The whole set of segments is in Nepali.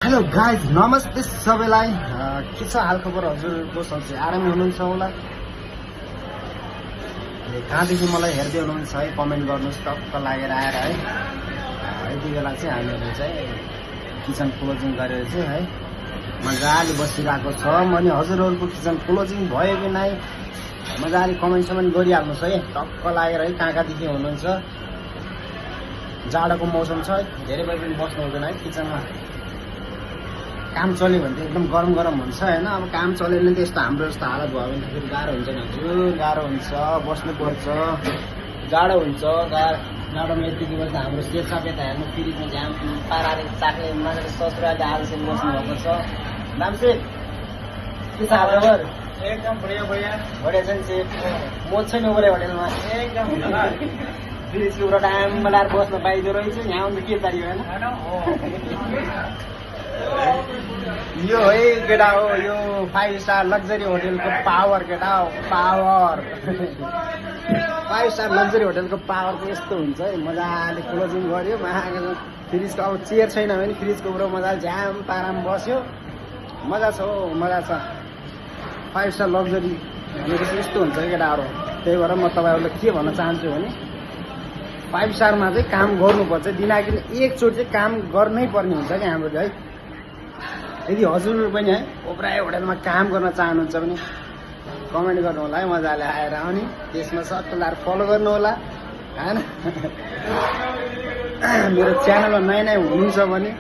हेलो गाइज, नमस्ते सबैलाई। के छ हालखबर? हजुरको सन्चै आराम हुनुहुन्छ होला। कहाँदेखि मलाई हेर्दै हुनुहुन्छ है, कमेन्ट गर्नुहोस्। टक्क लागेर आएर है यति बेला चाहिँ हामीहरू चाहिँ किचन क्लोजिङ गरेर चाहिँ है मजाले बसिरहेको छ। अनि हजुरहरूको किचन क्लोजिङ भयो कि नै मजाले कमेन्ट गरिहाल्नुहोस् है। टक्क लागेर है कहाँ कहाँदेखि हुनुहुन्छ। जाडोको मौसम छ है, धेरै बेर पनि बस्नु हुँदैन है किचनमा। काम चल्यो भने त एकदम गरम गरम हुन्छ होइन। अब काम चलेन त यस्तो हाम्रो जस्तो हालत भयो भने फेरि गाह्रो हुन्छ नि हजुर। गाह्रो हुन्छ, बस्नुपर्छ, जाडो हुन्छ। जाडोमा यतिकै बस्दा हाम्रो सेतसाप यता हेर्नु, फ्रिजमा झ्याम पाराले चाख्ने मजाले ससुराले आलसेल बस्नुभएको छ। नाम्से के छ हालखबर? एकदम बढिया बढिया बढिया छ नि सेफ। मोज छैन ओरे होटेलमा एकदम फ्रिजको एउटा टाइम बनाएर बस्न पाइदो रहेछ। यहाँ अन्त के चाहियो होइन? यो है केटा हो, यो 5 स्टार लग्जरी होटेलको पावर केटा हो, पावर। 5 स्टार लग्जरी होटेलको पावर चाहिँ यस्तो हुन्छ है। मजाले क्लोजिङ गर्यो, फ्रिजको अब चेयर छैन भने फ्रिजको उरो मजाले झ्याम पाराम बस्यो। मजा छ हो, मजा छ। 5 स्टार लग्जरी भनेपछि यस्तो हुन्छ केटाहरू। त्यही भएर म तपाईँहरूलाई के भन्न चाहन्छु भने 5 स्टारमा चाहिँ काम गर्नुपर्छ। दिनाकिन एकचोटि चाहिँ काम गर्नै पर्ने हुन्छ क्या हाम्रो है। यदि हजुर पनि है ओब्राय होटेलमा काम गर्न चाहनुहुन्छ भने कमेन्ट गर्नु होला है मजाले आएर। अनि त्यसमा सट्ट लाएर फलो गर्नु होला होइन। मेरो च्यानलमा नयाँ नयाँ हुनुहुन्छ भने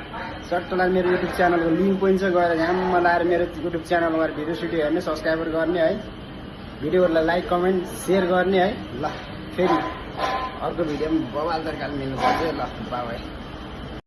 सट्ट लाएर मेरो युट्युब च्यानलको लिङ्क पनि छ, गएर झ्याममा लाएर मेरो युट्युब च्यानलमा गएर भिडियो सिडियो हेर्ने, सब्सक्राइबर गर्ने है, भिडियोहरूलाई लाइक कमेन्ट सेयर गर्ने है। ल फेरि अर्को भिडियोमा बवाल तरकारी मिल्नुपर्छ है। ल बाई।